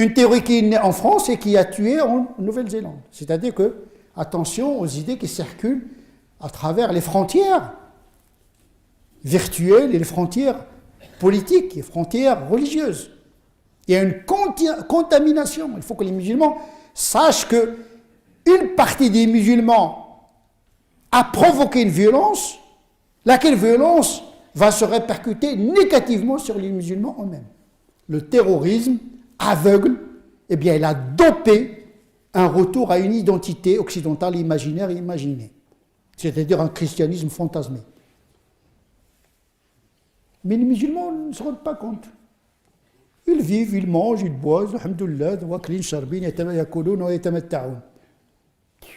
une théorie qui est née en France et qui a tué en Nouvelle-Zélande. C'est-à-dire que, attention aux idées qui circulent à travers les frontières virtuelles et les frontières politiques, les frontières religieuses. Il y a une contamination. Il faut que les musulmans sachent que une partie des musulmans a provoqué une violence, laquelle violence va se répercuter négativement sur les musulmans eux-mêmes. Le terrorisme aveugle, eh bien, il a dopé un retour à une identité occidentale imaginaire et imaginée, c'est-à-dire un christianisme fantasmé. Mais les musulmans ne se rendent pas compte. Ils vivent, ils mangent, ils boivent, alhamdoulilah, waklin sharbin, yakulun wa yatamatta'un.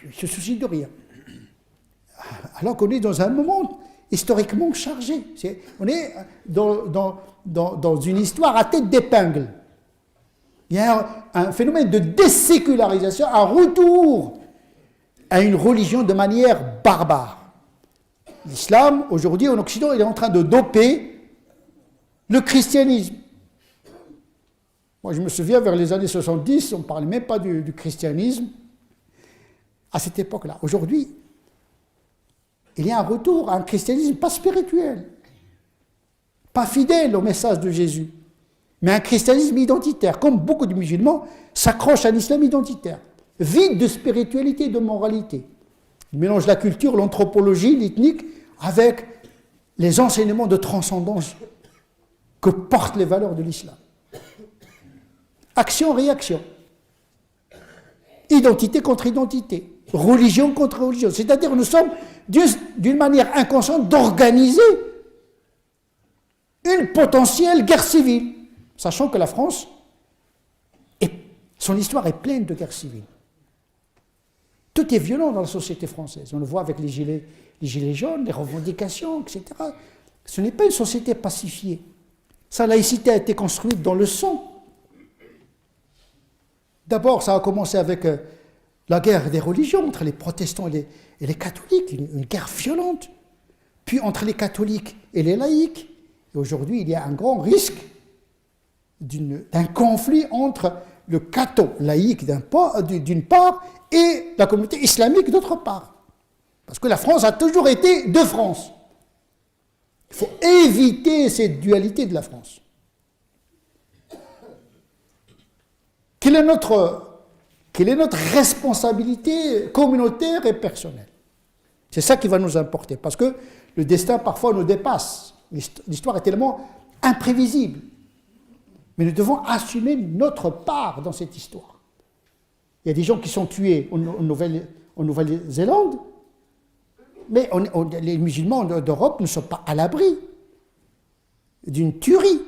Ils ne se soucient de rien. Alors qu'on est dans un moment historiquement chargé. On est dans une histoire à tête d'épingle. Il y a un phénomène de désécularisation, un retour à une religion de manière barbare. L'islam, aujourd'hui, en Occident, il est en train de doper le christianisme. Moi, je me souviens, vers les années 70, on ne parlait même pas du christianisme à cette époque-là. Aujourd'hui, il y a un retour à un christianisme pas spirituel, pas fidèle au message de Jésus, mais un christianisme identitaire, comme beaucoup de musulmans s'accrochent à un islam identitaire, vide de spiritualité et de moralité. Il mélange la culture, l'anthropologie, l'ethnique, avec les enseignements de transcendance que portent les valeurs de l'islam. Action-réaction. Identité contre identité. Religion contre religion. C'est-à-dire que nous sommes, d'une manière inconsciente, d'organiser une potentielle guerre civile, sachant que la France, son histoire est pleine de guerres civiles. Tout est violent dans la société française. On le voit avec les gilets jaunes, les revendications, etc. Ce n'est pas une société pacifiée. Sa laïcité a été construite dans le sang. D'abord, ça a commencé avec la guerre des religions entre les protestants et les catholiques, une guerre violente. Puis entre les catholiques et les laïcs. Et aujourd'hui, il y a un grand risque d'un conflit entre le catho-laïque d'une part et la communauté islamique d'autre part. Parce que la France a toujours été de France. Il faut éviter cette dualité de la France. Quelle est notre responsabilité communautaire et personnelle? C'est ça qui va nous importer, parce que le destin parfois nous dépasse. L'histoire est tellement imprévisible. Mais nous devons assumer notre part dans cette histoire. Il y a des gens qui sont tués en Nouvelle-Zélande, mais les musulmans d'Europe ne sont pas à l'abri d'une tuerie.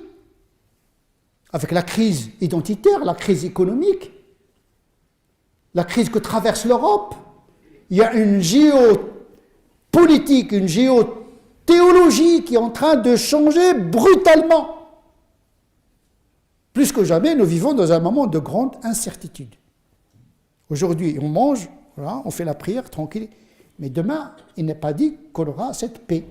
Avec la crise identitaire, la crise économique, la crise que traverse l'Europe, il y a une géopolitique, une géothéologie qui est en train de changer brutalement. Plus que jamais, nous vivons dans un moment de grande incertitude. Aujourd'hui, on mange, voilà, on fait la prière tranquille, mais demain, il n'est pas dit qu'on aura cette paix.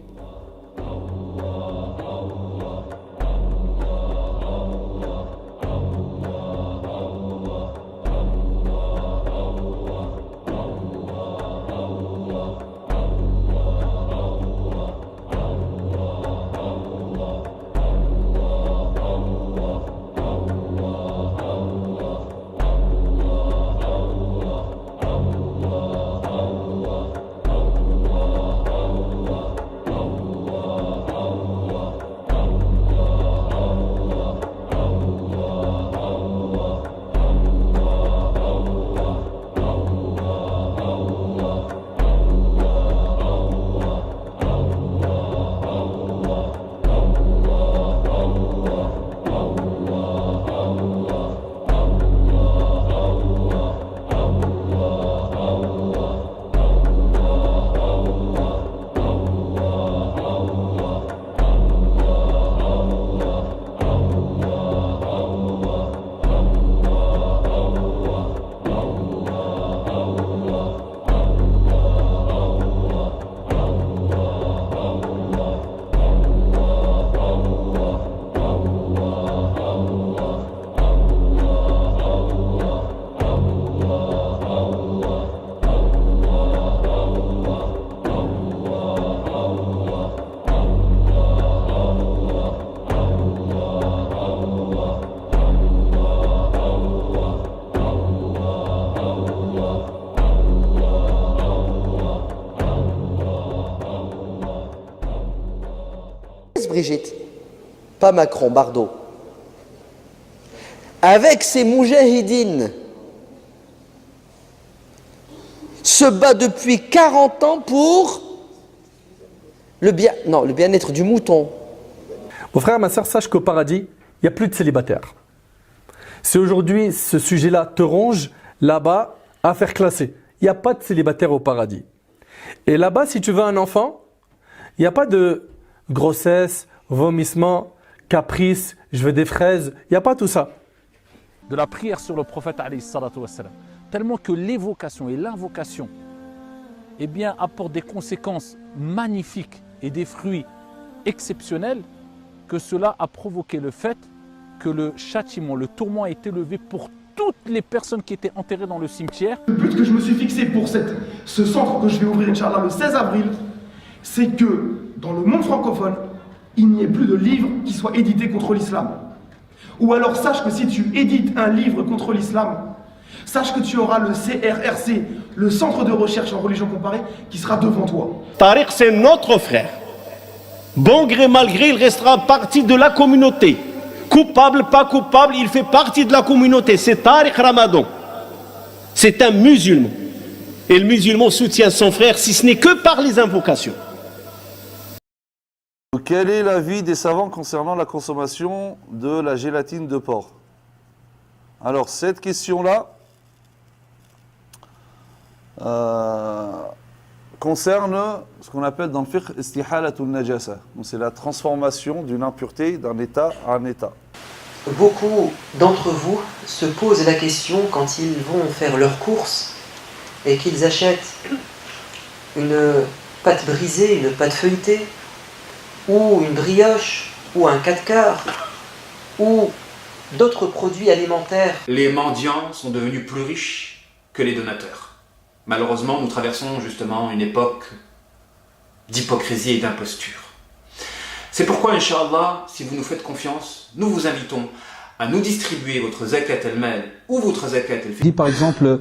Brigitte, pas Macron, Bardot, avec ses moujahidines, se bat depuis 40 ans pour le bien-être du mouton. Mon frère, ma soeur, sache qu'au paradis, il n'y a plus de célibataires. Si aujourd'hui ce sujet-là te ronge, là-bas, affaire classée. Il n'y a pas de célibataire au paradis. Et là-bas, si tu veux un enfant, il n'y a pas de grossesse, vomissement, caprice, je veux des fraises. Il n'y a pas tout ça. De la prière sur le prophète alayhi salatu wassalam, tellement que l'évocation et l'invocation eh bien, apportent des conséquences magnifiques et des fruits exceptionnels, que cela a provoqué le fait que le châtiment, le tourment a été levé pour toutes les personnes qui étaient enterrées dans le cimetière. Le but que je me suis fixé pour ce centre que je vais ouvrir, Inch'Allah, le 16 avril, c'est que dans le monde francophone, il n'y ait plus de livres qui soient édités contre l'islam. Ou alors sache que si tu édites un livre contre l'islam, sache que tu auras le CRRC, le Centre de recherche en religion comparée, qui sera devant toi. Tariq, c'est notre frère. Bon gré, mal gré, il restera partie de la communauté. Coupable, pas coupable, il fait partie de la communauté. C'est Tariq Ramadan. C'est un musulman. Et le musulman soutient son frère, si ce n'est que par les invocations. Quel est l'avis des savants concernant la consommation de la gélatine de porc? Alors, cette question-là concerne ce qu'on appelle dans le fiqh istihalatul najasa. C'est la transformation d'une impureté d'un état à un état. Beaucoup d'entre vous se posent la question quand ils vont faire leurs courses et qu'ils achètent une pâte brisée, une pâte feuilletée, ou une brioche, ou un 4 quarts, ou d'autres produits alimentaires. Les mendiants sont devenus plus riches que les donateurs. Malheureusement, nous traversons justement une époque d'hypocrisie et d'imposture. C'est pourquoi, Inch'Allah, si vous nous faites confiance, nous vous invitons à nous distribuer votre zakat al-mal ou votre zakat al-fitr. Dis par exemple,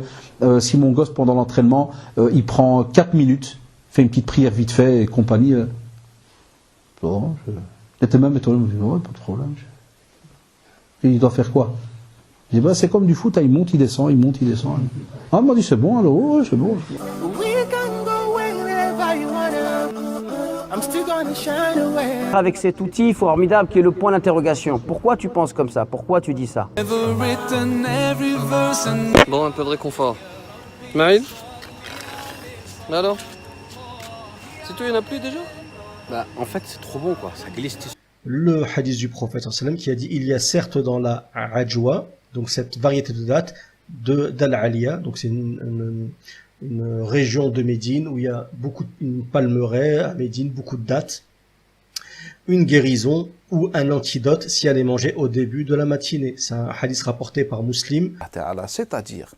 si mon gosse pendant l'entraînement, il prend 4 minutes, fait une petite prière vite fait et compagnie, bon, j'étais même étonné, je me dis, ouais, pas de problème. Et il doit faire quoi? Je dis, bah, c'est comme du foot, il monte, il descend, il monte, il descend. Ah, il m'a dit, c'est bon, alors, ouais, c'est bon. Avec cet outil formidable qui est le point d'interrogation. Pourquoi tu penses comme ça? Pourquoi tu dis ça? Bon, un peu de réconfort. Marine? Alors? C'est tout, il n'y en a plus déjà? Bah, en fait, c'est trop bon, quoi. Ça glisse. Le hadith du prophète sallam qui a dit, il y a certes dans la ajwa, donc cette variété de dattes, d'Al-Aliya, donc c'est une région de Médine où il y a une palmeraie à Médine, beaucoup de dattes, une guérison ou un antidote si elle est mangée au début de la matinée. C'est un hadith rapporté par Muslim. C'est-à-dire,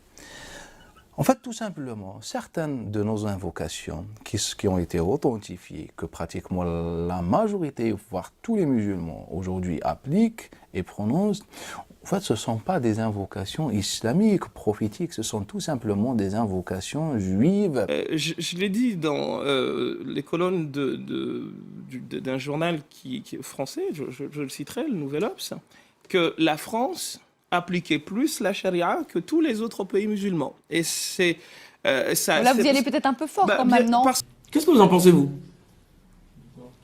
en fait, tout simplement, certaines de nos invocations qui ont été authentifiées, que pratiquement la majorité, voire tous les musulmans aujourd'hui appliquent et prononcent, en fait, ce ne sont pas des invocations islamiques, prophétiques, ce sont tout simplement des invocations juives. Je l'ai dit dans les colonnes d'un journal qui est français, je le citerai, le Nouvel Obs, que la France appliquait plus la charia que tous les autres pays musulmans. Et c'est ça. Là, vous y allez peut-être un peu fort quand même, non? Qu'est-ce que vous en pensez, vous?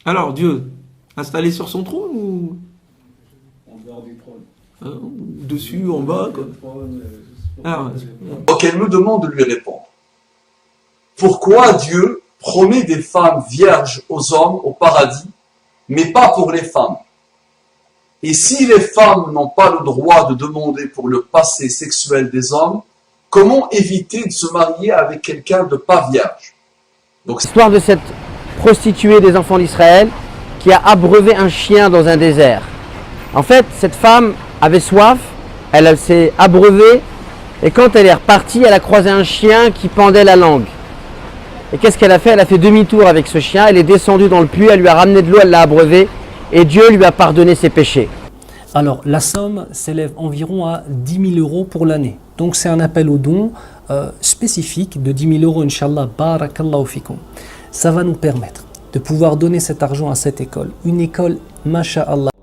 Alors, Dieu, installé sur son trône ou en dehors du trône? Dessus, en bas, comme... Donc elle me demande de lui répondre. Pourquoi Dieu promet des femmes vierges aux hommes au paradis, mais pas pour les femmes? Et si les femmes n'ont pas le droit de demander pour le passé sexuel des hommes, comment éviter de se marier avec quelqu'un de pas vierge? Donc, l'histoire de cette prostituée des enfants d'Israël qui a abreuvé un chien dans un désert. En fait, cette femme avait soif, elle s'est abreuvée, et quand elle est repartie, elle a croisé un chien qui pendait la langue. Et qu'est-ce qu'elle a fait? Elle a fait demi-tour avec ce chien, elle est descendue dans le puits, elle lui a ramené de l'eau, elle l'a abreuvé, et Dieu lui a pardonné ses péchés. Alors, la somme s'élève environ à 10 000 € pour l'année. Donc, c'est un appel au don spécifique de 10 000 €, Inch'Allah, barakallahu fikum. Ça va nous permettre de pouvoir donner cet argent à cette école. Une école, masha'Allah.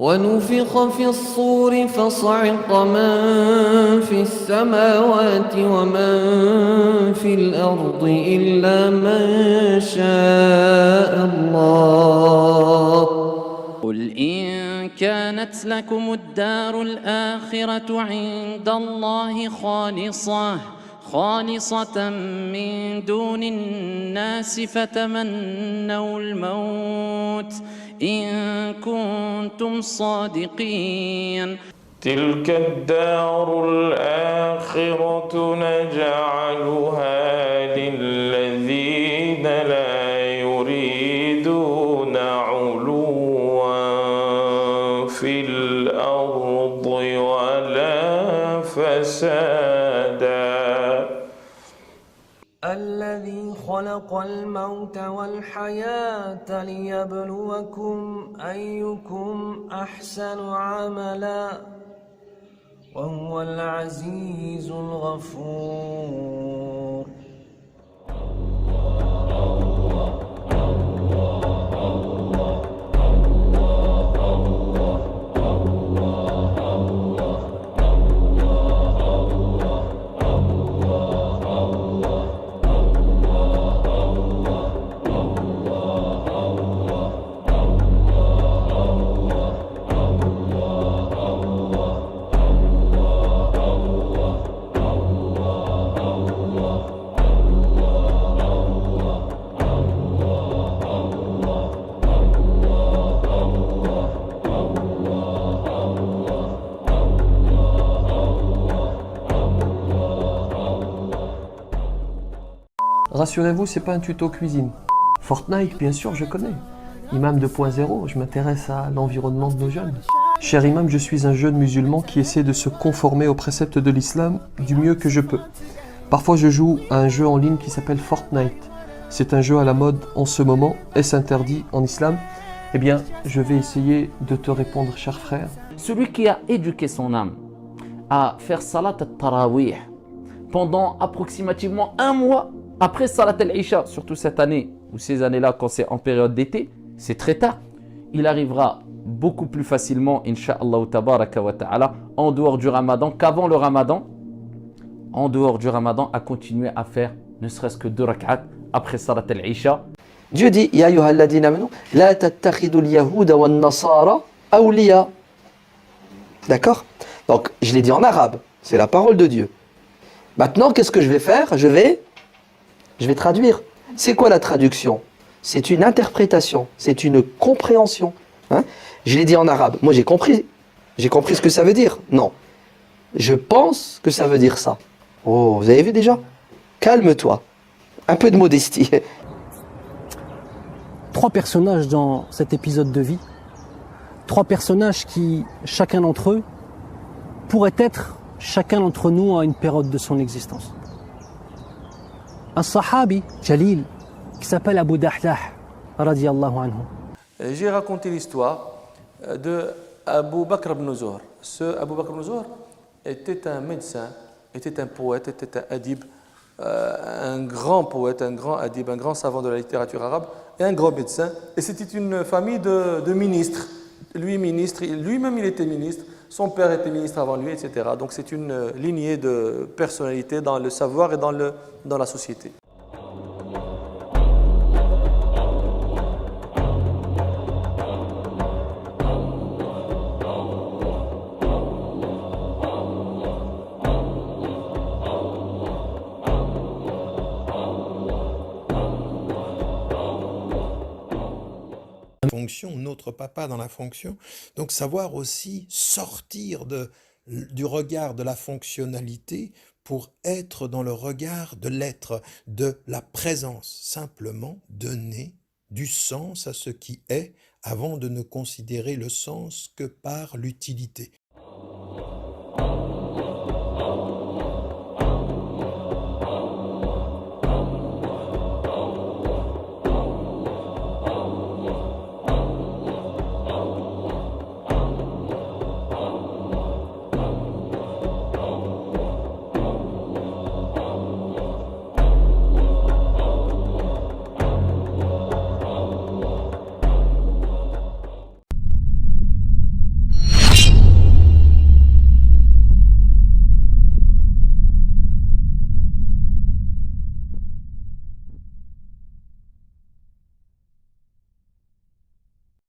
ونفخ في الصور فصعق من في السماوات ومن في الأرض إلا من شاء الله قل إن كانت لكم الدار الآخرة عند الله خالصة من دون الناس فتمنوا الموت إن كنتم صادقين تلك الدار الآخرة نجعلها للذين لا يريدون علوا في الأرض ولا فسادا الذي خلق الموت والحياة ليبلوكم أيكم أحسن عملا وهو العزيز الغفور Rassurez-vous, c'est pas un tuto cuisine. Fortnite, bien sûr, je connais. Imam 2.0, je m'intéresse à l'environnement de nos jeunes. Cher Imam, je suis un jeune musulman qui essaie de se conformer aux préceptes de l'islam du mieux que je peux. Parfois, je joue à un jeu en ligne qui s'appelle Fortnite. C'est un jeu à la mode en ce moment. Est-ce interdit en islam? Eh bien, je vais essayer de te répondre, cher frère. Celui qui a éduqué son âme à faire salat al-tarawih pendant approximativement un mois après salat al-isha, surtout cette année ou ces années-là quand c'est en période d'été, c'est très tard, il arrivera beaucoup plus facilement, incha'Allah tabaraka wa ta'ala, en dehors du ramadan qu'avant le ramadan, en dehors du ramadan, à continuer à faire ne serait-ce que 2 rak'at après salat al-isha. Dieu dit, Ya ayyuhalladhina amanu, la tattakhidul yahuda wan nasara awliya. D'accord? Donc, je l'ai dit en arabe, c'est la parole de Dieu. Maintenant, qu'est-ce que je vais faire? Je vais traduire. C'est quoi la traduction? C'est une interprétation, c'est une compréhension. Hein? Je l'ai dit en arabe. Moi, j'ai compris ce que ça veut dire. Non. Je pense que ça veut dire ça. Oh, vous avez vu déjà? Calme-toi. Un peu de modestie. 3 personnages dans cet épisode de vie. 3 personnages qui, chacun d'entre eux, pourrait être chacun d'entre nous à une période de son existence. Un sahabi, Jalil, qui s'appelle Abu Dahdah, radiyallahu anhu. J'ai raconté l'histoire de Abu Bakr ibn Zuhr. Ce Abu Bakr ibn Zuhr était un médecin, était un poète, était un adib, un grand poète, un grand adib, un grand savant de la littérature arabe et un grand médecin. Et c'était une famille de ministres. Lui-même il était ministre, son père était ministre avant lui, etc. Donc c'est une lignée de personnalité dans le savoir et dans la société. Fonction, notre papa dans la fonction. Donc savoir aussi sortir du regard de la fonctionnalité pour être dans le regard de l'être, de la présence. Simplement donner du sens à ce qui est avant de ne considérer le sens que par l'utilité.